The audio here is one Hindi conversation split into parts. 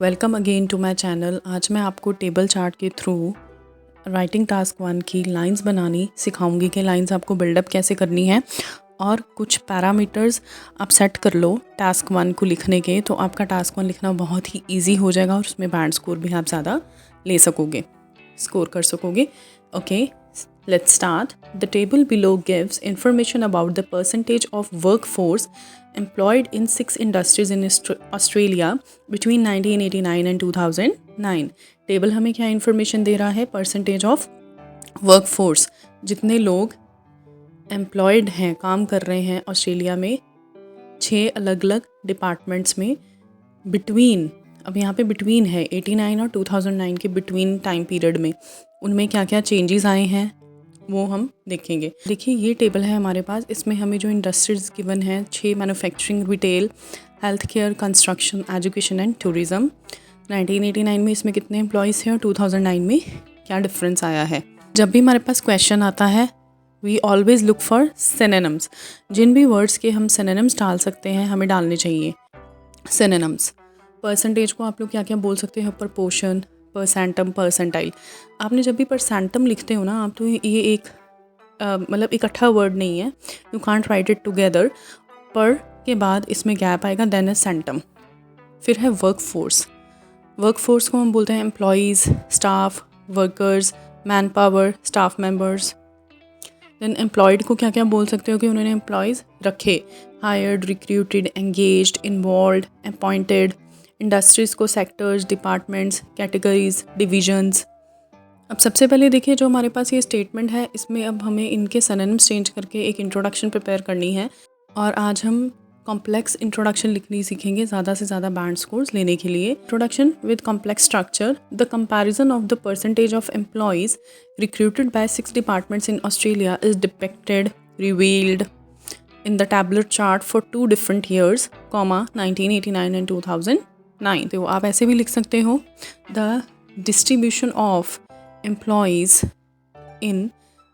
Welcome again to my channel. आज मैं आपको टेबल चार्ट के थ्रू राइटिंग टास्क 1 की लाइंस बनानी सिखाऊंगी कि लाइंस आपको बिल्डअप कैसे करनी है और कुछ पैरामीटर्स आप सेट कर लो टास्क 1 को लिखने के, तो आपका टास्क 1 लिखना बहुत ही इजी हो जाएगा और उसमें बैंड स्कोर भी आप ज़्यादा ले सकोगे, स्कोर कर सकोगे। Okay, let's start. The table below gives information about the percentage of workforce employed in 6 industries in Australia between 1989 and 2009. Table हमें क्या इन्फॉर्मेशन दे रहा है? परसेंटेज ऑफ वर्कफोर्स, जितने लोग एम्प्लॉयड हैं, काम कर रहे हैं ऑस्ट्रेलिया में 6 अलग अलग डिपार्टमेंट्स में बिटवीन, अब यहाँ पे बिटवीन है 89 और 2009 के बिटवीन टाइम पीरियड में, उनमें क्या क्या चेंजेस आए हैं वो हम देखेंगे। देखिए ये टेबल है हमारे पास, इसमें हमें जो इंडस्ट्रीज गिवन हैं 6 manufacturing, retail, health care, construction, education and tourism. 1989 में इसमें कितने एम्प्लॉयज़ हैं और 2009 में क्या डिफरेंस आया है। जब भी हमारे पास क्वेश्चन आता है we always look for synonyms. जिन भी वर्ड्स के हम सिनोनिम्स डाल सकते हैं हमें डालने चाहिए सिनोनिम्स। परसेंटेज को आप लोग क्या क्या बोल सकते हैं? Proportion, percentum, percentile. आपने जब भी परसेंटम लिखते हो ना आप, तो ये एक मतलब इकट्ठा वर्ड नहीं है, you can't right it together. पर के बाद इसमें गैप आएगा, देन इज सेंटम। फिर है वर्क फोर्स। वर्क फोर्स को हम बोलते हैं employees, staff, workers, manpower, staff members. Then employed को क्या क्या बोल सकते हो कि उन्होंने एम्प्लॉयज़ रखे? Hired, recruited, engaged, involve, appointed. Industries को सेक्टर्स, डिपार्टमेंट्स, कैटेगरीज, डिविजन्स। अब सबसे पहले देखिए जो हमारे पास ये स्टेटमेंट है, इसमें अब हमें इनके सिनोनिम्स चेंज करके एक इंट्रोडक्शन प्रिपेयर करनी है और आज हम कॉम्प्लेक्स इंट्रोडक्शन लिखनी सीखेंगे ज़्यादा से ज़्यादा बैंड स्कोर्स लेने के लिए। Introduction with complex structure. The comparison of the percentage of employees recruited bye 6 departments in Australia is depicted, revealed in the tabular chart for 2 different years, 1989 and 2009. तो आप ऐसे भी लिख सकते हो, the distribution of employees in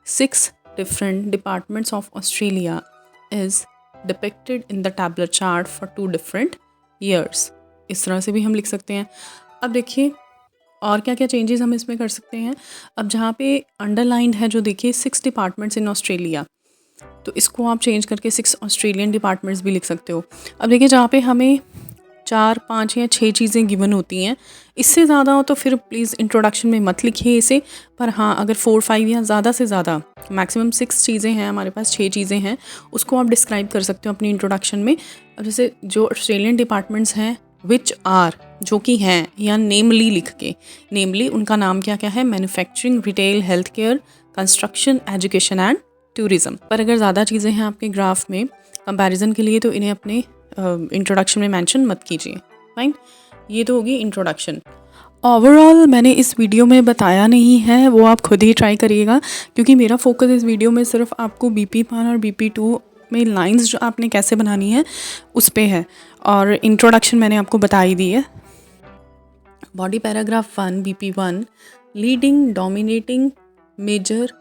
6 different departments of Australia is depicted in the tabular chart for 2 different years. इस तरह से भी हम लिख सकते हैं। अब देखिए और क्या क्या चेंजेस हम इसमें कर सकते हैं। अब जहाँ पे अंडरलाइंड है जो देखिए 6 डिपार्टमेंट्स इन ऑस्ट्रेलिया, तो इसको आप चेंज करके 6 ऑस्ट्रेलियन डिपार्टमेंट्स भी लिख सकते हो। अब देखिए जहाँ पे हमें 4, 5 या 6 चीज़ें गिवन होती हैं, इससे ज़्यादा हो तो फिर प्लीज़ इंट्रोडक्शन में मत लिखिए इसे। पर हाँ, अगर 4, 5 या ज़्यादा से ज़्यादा, मैक्सिमम 6 चीज़ें हैं हमारे पास, 6 चीज़ें हैं, उसको आप डिस्क्राइब कर सकते हो अपनी इंट्रोडक्शन में। अब जैसे जो ऑस्ट्रेलियन डिपार्टमेंट्स हैं विच आर, जो कि हैं, या नेमली लिख के, नेमली उनका नाम क्या क्या है? Manufacturing, retail, health care, construction, education and tourism. पर अगर ज़्यादा चीज़ें हैं आपके ग्राफ में कंपैरिजन के लिए, तो इन्हें अपने इंट्रोडक्शन में मेंशन मत कीजिए। फाइन, ये तो होगी इंट्रोडक्शन। ओवरऑल मैंने इस वीडियो में बताया नहीं है, वो आप खुद ही ट्राई करिएगा, क्योंकि मेरा फोकस इस वीडियो में सिर्फ आपको BP1 और BP2 में लाइंस जो आपने कैसे बनानी है उस पे है, और इंट्रोडक्शन मैंने आपको बता ही दी है। Body paragraph 1 BP1, leading, dominating, major.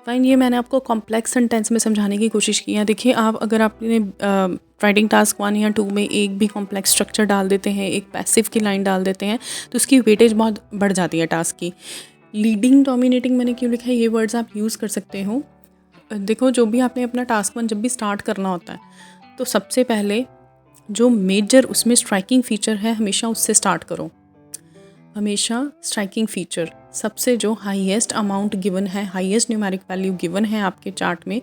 Fine, ये मैंने आपको कॉम्प्लेक्स सेंटेंस में समझाने की कोशिश की है। देखिए आप अगर आपने राइटिंग टास्क 1 या 2 में एक भी कॉम्प्लेक्स स्ट्रक्चर डाल देते हैं, एक पैसिव की लाइन डाल देते हैं, तो उसकी वेटेज बहुत बढ़ जाती है टास्क की। लीडिंग, डोमिनेटिंग मैंने क्यों लिखा है, ये वर्ड्स आप यूज़ कर सकते हो। देखो जो भी आपने अपना टास्क 1 जब भी स्टार्ट करना होता है, तो सबसे पहले जो मेजर उसमें स्ट्राइकिंग फीचर है हमेशा उससे स्टार्ट करो। हमेशा स्ट्राइकिंग फीचर, सबसे जो हाईएस्ट अमाउंट गिवन है, हाईएस्ट न्यूमेरिक वैल्यू गिवन है आपके चार्ट में,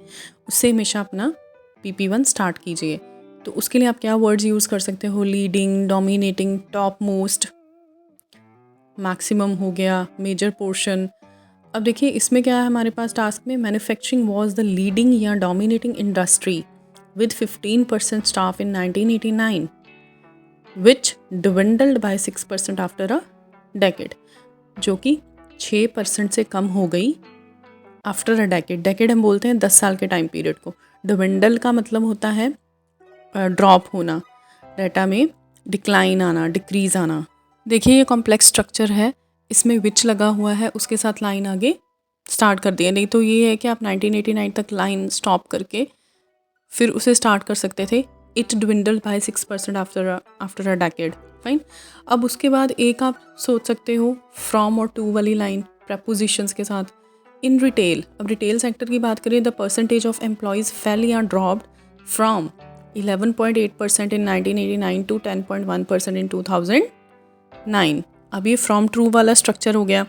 उससे हमेशा अपना PP1 स्टार्ट कीजिए। तो उसके लिए आप क्या वर्ड्स यूज़ कर सकते हो? Leading, dominating, top most, maximum हो गया, मेजर पोर्शन। अब देखिए इसमें क्या है हमारे पास टास्क में, मैन्युफैक्चरिंग वॉज द लीडिंग या dominating industry with 15% staff in 1989 which dwindled by 6% after a decade, जो कि 6% से कम हो गई आफ्टर अ डेकेड। डेकेड हम बोलते हैं 10 साल के टाइम पीरियड को। डिविंडल का मतलब होता है ड्रॉप होना, डाटा में डिक्लाइन आना, डिक्रीज आना। देखिए ये कॉम्प्लेक्स स्ट्रक्चर है, इसमें विच लगा हुआ है, उसके साथ लाइन आगे स्टार्ट कर दिया। नहीं तो ये है कि आप 1989 तक लाइन स्टॉप करके फिर उसे स्टार्ट कर सकते थे it dwindled by 6% after a decade. Fine. अब उसके बाद एक आप सोच सकते हो फ्रॉम और टू वाली लाइन प्रपोजिशंस के साथ। इन रिटेल, अब रिटेल सेक्टर की बात करें, the percentage of employees fail या ड्रॉप्ड फ्रॉम 11.8% इन 1989 टू 10.1% इन 2009। अब ये फ्रॉम ट्रू वाला स्ट्रक्चर हो गया।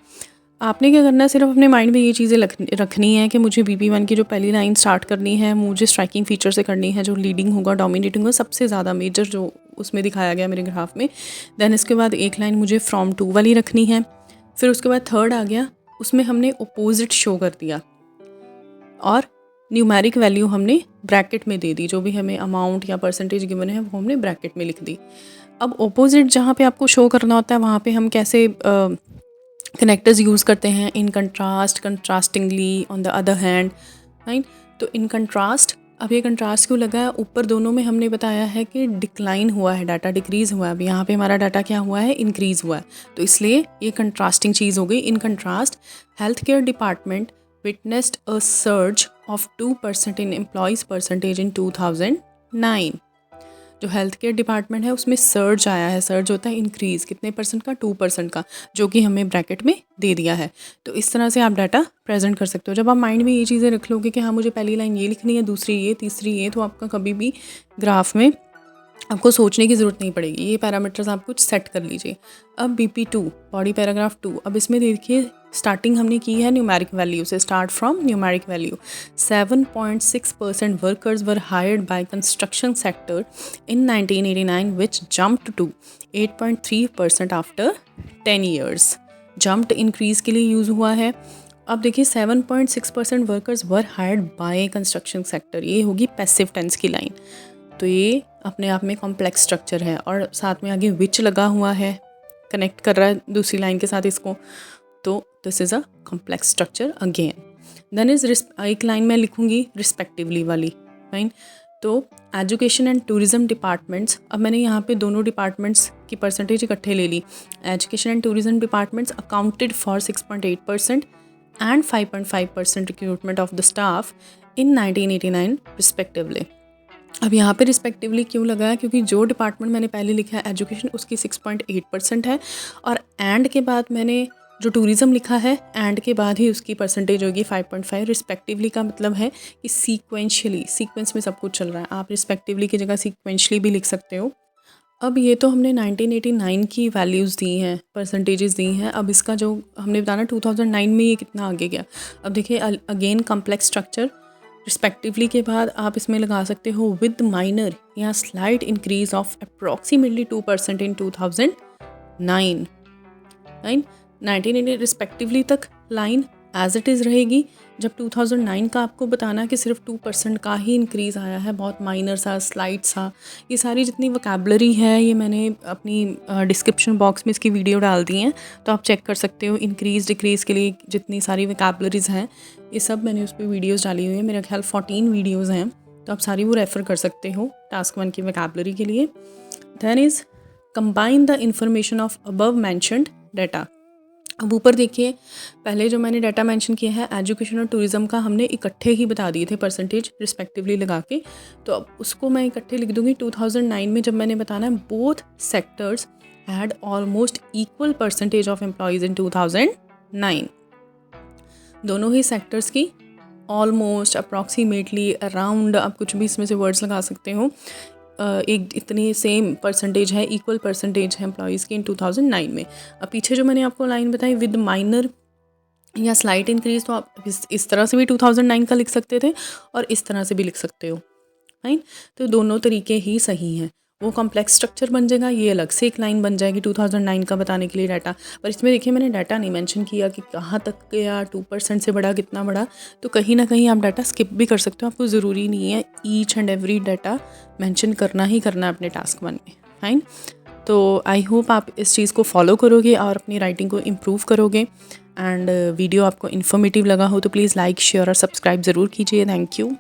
आपने क्या करना है, सिर्फ अपने माइंड में ये चीज़ें रखनी है कि मुझे BP1 की जो पहली लाइन स्टार्ट करनी है, मुझे स्ट्राइकिंग फीचर से करनी है, जो लीडिंग होगा, डोमिनेटिंग होगा, सबसे ज़्यादा मेजर जो उसमें दिखाया गया मेरे ग्राफ में। देन इसके बाद एक लाइन मुझे फ्रॉम टू वाली रखनी है। फिर उसके बाद थर्ड आ गया, उसमें हमने अपोजिट शो कर दिया और न्यूमेरिक वैल्यू हमने ब्रैकेट में दे दी, जो भी हमें अमाउंट या परसेंटेज गिवन है वो हमने ब्रैकेट में लिख दी। अब अपोजिट जहाँ पे आपको शो करना होता है वहाँ पे हम कैसे कनेक्टर्स यूज़ करते हैं, in contrast, contrastingly, on the other hand. Right, तो इन कंट्रास्ट, अब ये कंट्रास्ट क्यों लगा है, ऊपर दोनों में हमने बताया है कि डिक्लाइन हुआ है डाटा, डिक्रीज़ हुआ है। अब यहाँ पे हमारा डाटा क्या हुआ है, इंक्रीज़ हुआ है, तो इसलिए ये कंट्रास्टिंग चीज़ हो गई। In contrast, health care department witnessed a surge of 2% in employees percentage in 2009। जो हेल्थ केयर डिपार्टमेंट है उसमें सर्ज आया है। सर्ज होता है इंक्रीज़, कितने परसेंट का, 2% का, जो कि हमें ब्रैकेट में दे दिया है। तो इस तरह से आप डाटा प्रेजेंट कर सकते हो। जब आप माइंड में ये चीज़ें रख लोगे कि हाँ मुझे पहली लाइन ये लिखनी है, दूसरी ये, तीसरी ये, तो आपका कभी भी ग्राफ में आपको सोचने की ज़रूरत नहीं पड़ेगी। ये पैरामीटर्स आप कुछ सेट कर लीजिए। अब BP2 बॉडी पैराग्राफ 2, अब इसमें देखिए स्टार्टिंग हमने की है न्यूमेरिक वैल्यू से, start from numeric value. 7.6% workers were hired by construction sector in 1989 which jumped to 8.3% after 10 years. Jumped increase के लिए यूज़ हुआ है। अब देखिए 7.6% workers were hired by construction sector, ये होगी पैसिव टेंस की लाइन। तो ये अपने आप में कॉम्प्लेक्स स्ट्रक्चर है और साथ में आगे विच लगा हुआ है, कनेक्ट कर रहा है दूसरी लाइन के साथ इसको, तो this is a complex structure again. Then is एक लाइन मैं लिखूंगी रिस्पेक्टिवली वाली। फाइन, तो एजुकेशन एंड टूरिज्म डिपार्टमेंट्स, अब मैंने यहाँ पे दोनों डिपार्टमेंट्स की परसेंटेज इकट्ठे ले ली। Education and tourism departments accounted for 6.8% and 5.5% recruitment of the staff in 1989 respectively. अब यहाँ पे रिस्पेक्टिवली क्यों लगा है, क्योंकि जो डिपार्टमेंट मैंने पहले लिखा है एजुकेशन, उसकी 6.8% है, और एंड के बाद मैंने जो टूरिज़्म लिखा है, एंड के बाद ही उसकी परसेंटेज होगी 5.5। रिस्पेक्टिवली का मतलब है कि सीक्वेंशियली, सीक्वेंस में सब कुछ चल रहा है। आप रिस्पेक्टिवली की जगह सीक्वेंशली भी लिख सकते हो। अब ये तो हमने 1989 की वैल्यूज़ दी हैं, परसेंटेजेस दी हैं। अब इसका जो हमने बताना 2009 में ये कितना आगे गया। अब देखिए अगेन कॉम्प्लेक्स स्ट्रक्चर, रिस्पेक्टिवली के बाद आप इसमें लगा सकते हो विद माइनर या slight increase of approximately 2% in 2009। 1980 respectively तक लाइन एज इट इज़ रहेगी। जब 2009 का आपको बताना कि सिर्फ 2% का ही इंक्रीज़ आया है, बहुत माइनर सा, स्लाइट सा, ये सारी जितनी वोकैबुलरी है ये मैंने अपनी डिस्क्रिप्शन बॉक्स में इसकी वीडियो डाल दी हैं, तो आप चेक कर सकते हो। इंक्रीज़ डिक्रीज़ के लिए जितनी सारी वोकैबुलरीज़ हैं ये सब मैंने उस पर वीडियोज़ डाली हुई है। मेरा ख्याल 14 वीडियोज़ हैं, तो आप सारी वो रेफ़र कर सकते हो टास्क 1 की वोकैबुलरी के लिए। Then is combine the information of above mentioned data. अब ऊपर देखिए, पहले जो मैंने डाटा मेंशन किया है एजुकेशन और टूरिज़्म का, हमने इकट्ठे ही बता दिए थे परसेंटेज रिस्पेक्टिवली लगा के, तो अब उसको मैं इकट्ठे लिख दूंगी। 2009 में जब मैंने बताना है both sectors had almost equal percentage of employees इन 2009। दोनों ही सेक्टर्स की ऑलमोस्ट, अप्रॉक्सीमेटली, अराउंड, आप कुछ भी इसमें से वर्ड्स लगा सकते हो, एक इतनी सेम परसेंटेज है, इक्वल परसेंटेज है एम्प्लॉयज़ की इन 2009 में। अब पीछे जो मैंने आपको लाइन बताई विद माइनर या स्लाइट इंक्रीज, तो आप इस तरह से भी 2009 का लिख सकते थे और इस तरह से भी लिख सकते हो। राइट, तो दोनों तरीके ही सही हैं। वो कॉम्प्लेक्स स्ट्रक्चर बन जाएगा, ये अलग से एक लाइन बन जाएगी 2009 का बताने के लिए डाटा। पर इसमें देखिए मैंने डाटा नहीं मेंशन किया कि कहाँ तक गया, 2% से बढ़ा, कितना बढ़ा, तो कहीं ना कहीं आप डाटा स्किप भी कर सकते हो। आपको ज़रूरी नहीं है each and every data mention करना ही करना है अपने टास्क 1 में। फाइन, तो आई होप आप इस चीज़ को फॉलो करोगे और अपनी राइटिंग को इम्प्रूव करोगे। एंड वीडियो आपको इन्फॉर्मेटिव लगा हो तो प्लीज़ लाइक, शेयर और सब्सक्राइब ज़रूर कीजिए। Thank you.